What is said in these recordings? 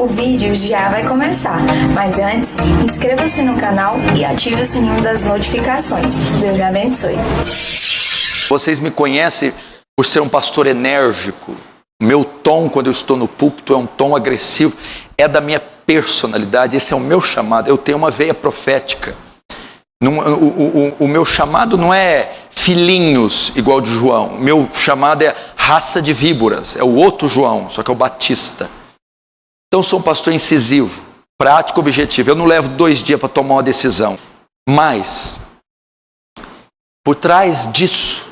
O vídeo já vai começar, mas antes, inscreva-se no canal e ative o sininho das notificações. Deus me abençoe. Vocês me conhecem por ser um pastor enérgico. Meu tom, quando eu estou no púlpito, é um tom agressivo. É da minha personalidade, esse é o meu chamado. Eu tenho uma veia profética. O meu chamado não é filhinhos igual de João. O meu chamado é raça de víboras. É o outro João, só que é o Batista. Então, eu sou um pastor incisivo, prático, objetivo. Eu não levo 2 dias para tomar uma decisão. Mas, por trás disso,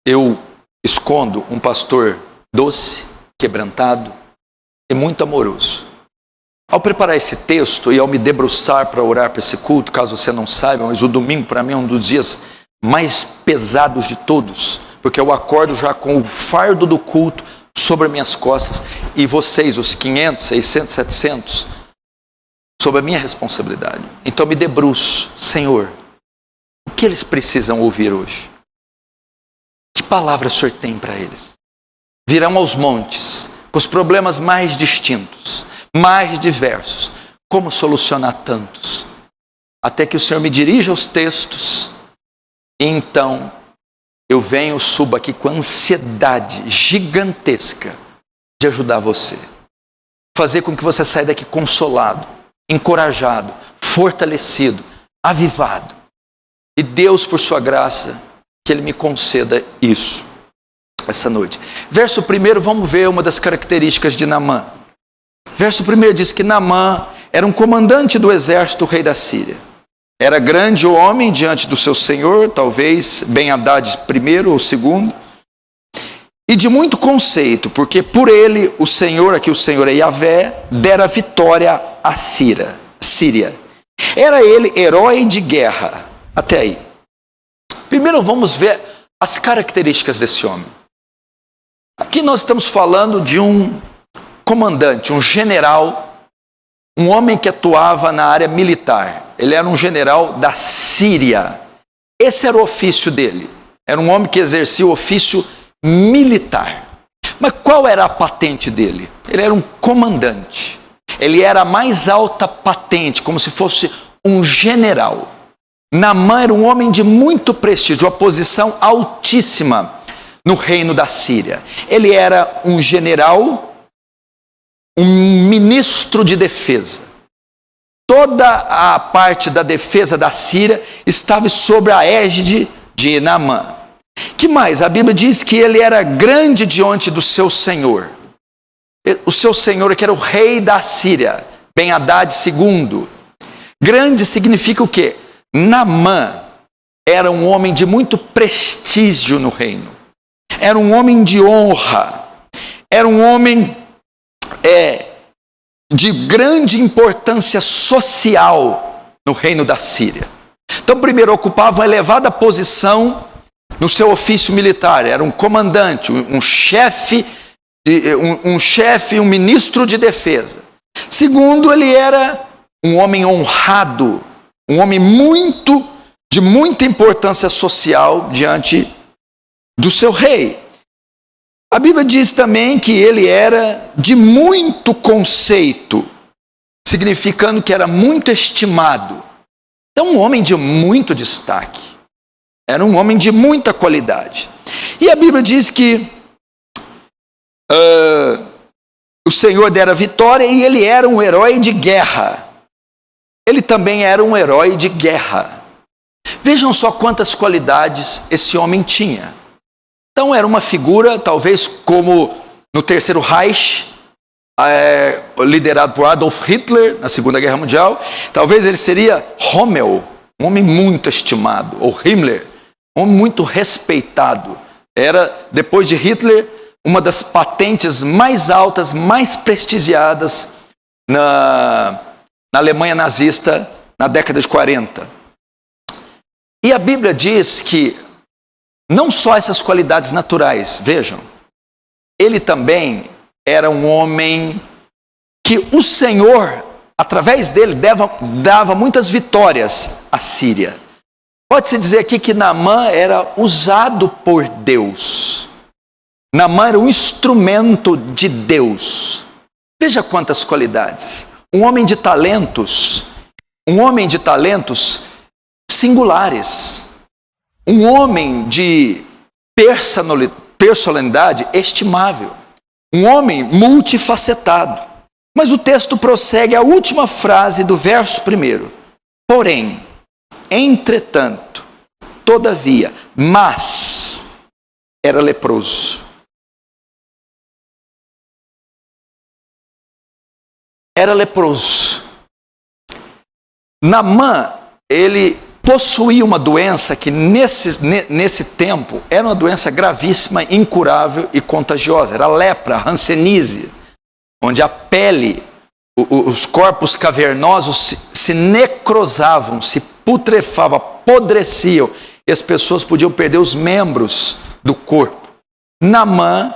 eu escondo um pastor doce, quebrantado e muito amoroso. Ao preparar esse texto e ao me debruçar para orar para esse culto, caso você não saiba, mas o domingo para mim é um dos dias mais pesados de todos, porque eu acordo já com o fardo do culto sobre as minhas costas e vocês, os 500, 600, 700, sobre a minha responsabilidade. Então me debruço, Senhor, o que eles precisam ouvir hoje? Que palavra o Senhor tem para eles? Virão aos montes, com os problemas mais distintos, mais diversos. Como solucionar tantos? Até que o Senhor me dirija aos textos, e então eu subo aqui com ansiedade gigantesca de ajudar você. Fazer com que você saia daqui consolado, encorajado, fortalecido, avivado. E Deus, por sua graça, que Ele me conceda isso essa noite. Verso 1, vamos ver uma das características de Naamã. Verso 1 diz que Naamã era um comandante do exército do rei da Síria. Era grande o homem diante do seu senhor, talvez Ben-Hadad primeiro ou segundo, e de muito conceito, porque por ele o Senhor, aqui o Senhor é Yahvé, dera vitória à Síria. Era ele herói de guerra. Até aí. Primeiro vamos ver as características desse homem. Aqui nós estamos falando de um comandante, um general, um homem que atuava na área militar. Ele era um general da Síria. Esse era o ofício dele. Era um homem que exercia o ofício militar. Mas qual era a patente dele? Ele era um comandante. Ele era a mais alta patente, como se fosse um general. Naamã era um homem de muito prestígio, uma posição altíssima no reino da Síria. Ele era um general, um ministro de defesa. Toda a parte da defesa da Síria estava sob a égide de Naamã. Que mais? A Bíblia diz que ele era grande diante do seu senhor. O seu senhor, que era o rei da Síria, Ben-Hadad II. Grande significa o quê? Naamã era um homem de muito prestígio no reino. Era um homem de honra. Era um homem de grande importância social no reino da Síria. Então, primeiro, ocupava uma elevada posição no seu ofício militar. Era um comandante, um chefe, um ministro de defesa. Segundo, ele era um homem honrado, um homem de muita importância social diante do seu rei. A Bíblia diz também que ele era de muito conceito, significando que era muito estimado. Então, um homem de muito destaque. Era um homem de muita qualidade. E a Bíblia diz que o Senhor dera vitória e ele era um herói de guerra. Ele também era um herói de guerra. Vejam só quantas qualidades esse homem tinha. Então era uma figura, talvez como no Terceiro Reich, liderado por Adolf Hitler na Segunda Guerra Mundial. Talvez ele seria Rommel, um homem muito estimado, ou Himmler, um homem muito respeitado. Era, depois de Hitler, uma das patentes mais altas, mais prestigiadas na Alemanha nazista na década de 40. E a Bíblia diz que não só essas qualidades naturais, vejam, ele também era um homem que o Senhor, através dele, dava muitas vitórias à Síria. Pode-se dizer aqui que Naamã era usado por Deus. Naamã era um instrumento de Deus. Veja quantas qualidades. Um homem de talentos singulares. Um homem de personalidade estimável. Um homem multifacetado. Mas o texto prossegue a última frase do verso 1. Porém, entretanto, todavia, mas era leproso. Era leproso. Naamã, ele possuía uma doença que nesse tempo era uma doença gravíssima, incurável e contagiosa. Era a lepra, a hanseníase, onde a pele, os corpos cavernosos se necrosavam, se putrefavam, apodreciam, e as pessoas podiam perder os membros do corpo. Naamã,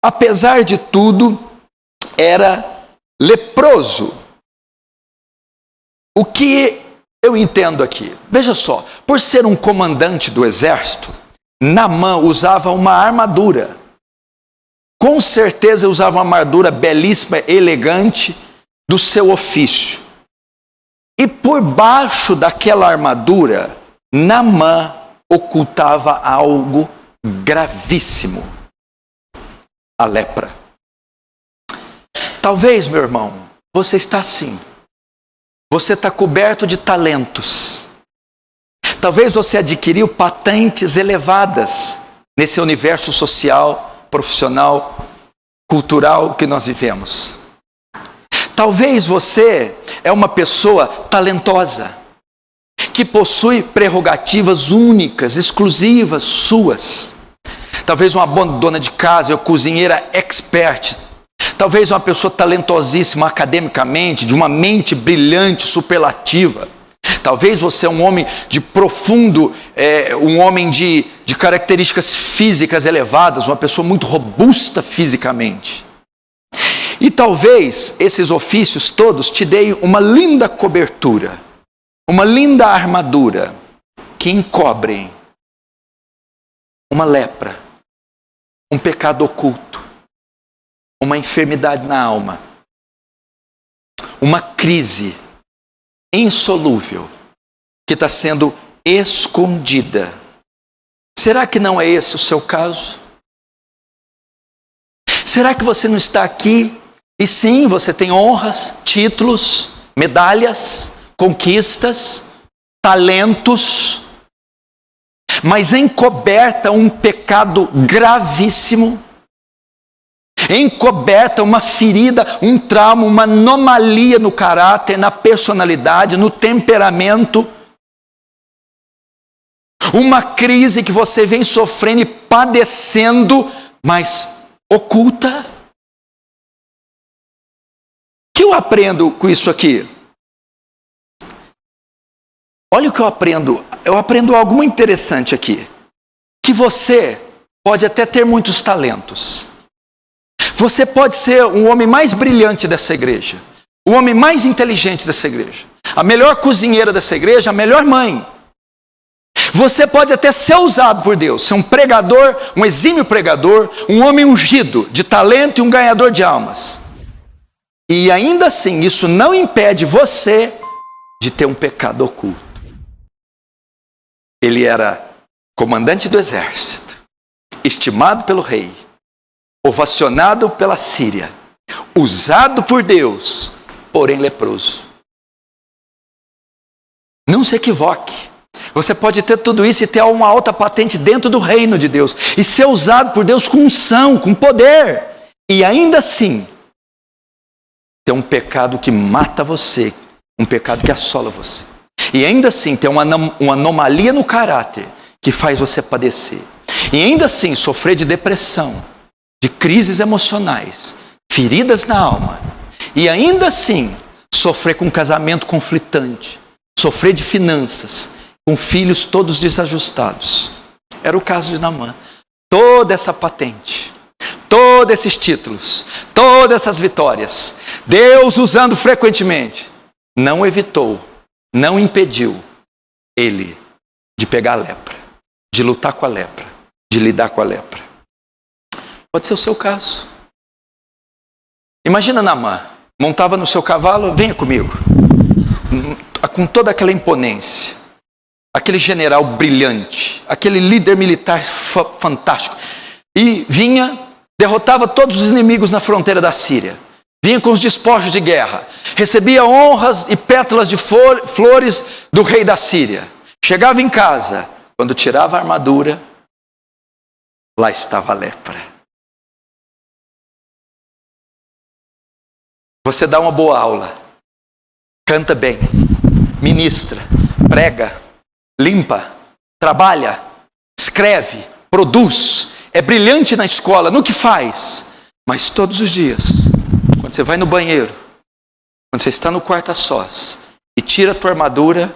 apesar de tudo, era leproso. O que eu entendo aqui? Veja só, por ser um comandante do exército, Naamã usava uma armadura. Com certeza usava uma armadura belíssima, elegante, do seu ofício. E por baixo daquela armadura, Naamã ocultava algo gravíssimo: a lepra. Talvez, meu irmão, você está assim. Você está coberto de talentos. Talvez você adquiriu patentes elevadas nesse universo social, profissional, cultural que nós vivemos. Talvez você é uma pessoa talentosa, que possui prerrogativas únicas, exclusivas, suas. Talvez uma boa dona de casa, uma cozinheira expert. Talvez uma pessoa talentosíssima academicamente, de uma mente brilhante, superlativa. Talvez você é um homem de profundo, um homem de características físicas elevadas, uma pessoa muito robusta fisicamente. E talvez esses ofícios todos te deem uma linda cobertura, uma linda armadura que encobrem uma lepra, um pecado oculto, uma enfermidade na alma, uma crise insolúvel que está sendo escondida. Será que não é esse o seu caso? Será que você não está aqui e sim, você tem honras, títulos, medalhas, conquistas, talentos, mas encoberta um pecado gravíssimo, encoberta uma ferida, um trauma, uma anomalia no caráter, na personalidade, no temperamento, uma crise que você vem sofrendo e padecendo, mas oculta? O que eu aprendo com isso aqui? Olha o que eu aprendo. Eu aprendo algo muito interessante aqui. Que você pode até ter muitos talentos. Você pode ser um homem mais brilhante dessa igreja, o homem mais inteligente dessa igreja, a melhor cozinheira dessa igreja, a melhor mãe. Você pode até ser usado por Deus, ser um pregador, um exímio pregador, um homem ungido de talento e um ganhador de almas. E ainda assim, isso não impede você de ter um pecado oculto. Ele era comandante do exército, estimado pelo rei, ovacionado pela Síria, usado por Deus, porém leproso. Não se equivoque. Você pode ter tudo isso e ter uma alta patente dentro do reino de Deus e ser usado por Deus com unção, com poder, e ainda assim ter um pecado que mata você, um pecado que assola você, e ainda assim ter uma anomalia no caráter que faz você padecer, e ainda assim sofrer de depressão, de crises emocionais, feridas na alma, e ainda assim sofrer com um casamento conflitante, sofrer de finanças, com filhos todos desajustados. Era o caso de Naamã. Toda essa patente, todos esses títulos, todas essas vitórias, Deus usando frequentemente, não evitou, não impediu ele de pegar a lepra, de lutar com a lepra, de lidar com a lepra. Pode ser o seu caso. Imagina Naamã, montava no seu cavalo, venha comigo, com toda aquela imponência, aquele general brilhante, aquele líder militar fantástico, e vinha, derrotava todos os inimigos na fronteira da Síria, vinha com os despojos de guerra, recebia honras e pétalas de flores do rei da Síria, chegava em casa, quando tirava a armadura, lá estava a lepra. Você dá uma boa aula, canta bem, ministra, prega, limpa, trabalha, escreve, produz, é brilhante na escola, no que faz, mas todos os dias, quando você vai no banheiro, quando você está no quarto a sós e tira a tua armadura,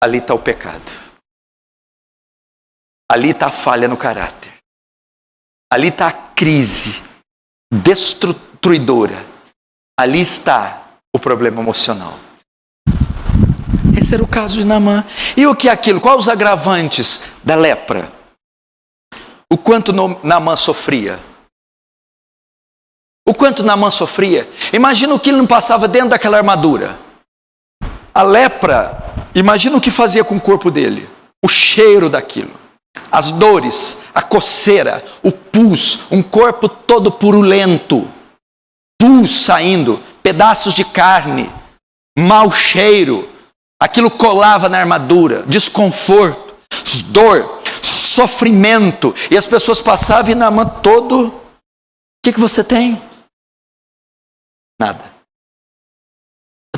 ali está o pecado, ali está a falha no caráter, ali está a crise destruidora. Ali está o problema emocional. Esse era o caso de Naamã. E o que é aquilo? Quais os agravantes da lepra? O quanto Naamã sofria. O quanto Naamã sofria. Imagina o que ele não passava dentro daquela armadura. A lepra, imagina o que fazia com o corpo dele. O cheiro daquilo. As dores, a coceira, o pus, um corpo todo purulento. Pus saindo, pedaços de carne, mau cheiro, aquilo colava na armadura, desconforto, dor, sofrimento, e as pessoas passavam e Naamã todo, o que você tem? Nada.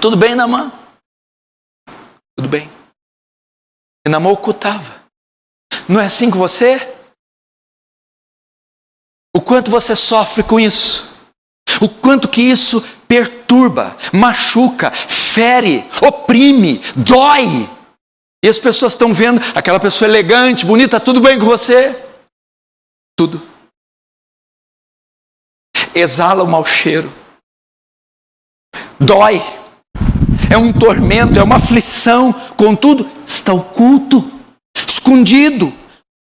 Tudo bem, Naamã? Tudo bem. E Naamã ocultava. Não é assim com você? O quanto você sofre com isso? O quanto que isso perturba, machuca, fere, oprime, dói. E as pessoas estão vendo aquela pessoa elegante, bonita, tudo bem com você? Tudo. Exala o mau cheiro. Dói. É um tormento, é uma aflição. Contudo, está oculto, escondido,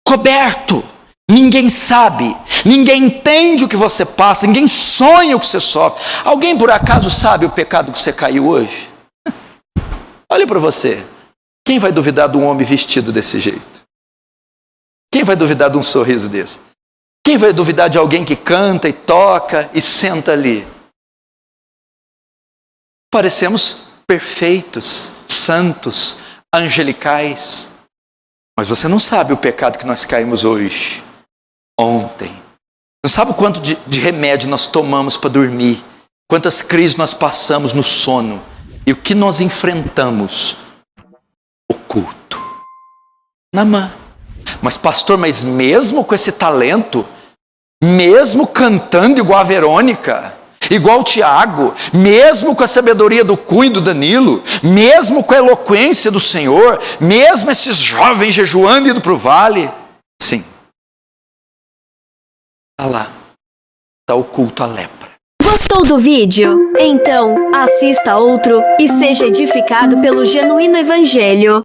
coberto. Ninguém sabe, ninguém entende o que você passa, ninguém sonha o que você sofre. Alguém por acaso sabe o pecado que você caiu hoje? Olha para você. Quem vai duvidar de um homem vestido desse jeito? Quem vai duvidar de um sorriso desse? Quem vai duvidar de alguém que canta e toca e senta ali? Parecemos perfeitos, santos, angelicais. Mas você não sabe o pecado que nós caímos hoje. Ontem. Não sabe o quanto de remédio nós tomamos para dormir? Quantas crises nós passamos no sono? E o que nós enfrentamos? Oculto. Naamã. Mas pastor, mas mesmo com esse talento, mesmo cantando igual a Verônica, igual o Tiago, mesmo com a sabedoria do Cunha e do Danilo, mesmo com a eloquência do Senhor, mesmo esses jovens jejuando e indo para o vale, sim. Está lá, está oculto a lepra. Gostou do vídeo? Então, assista outro e seja edificado pelo Genuíno Evangelho.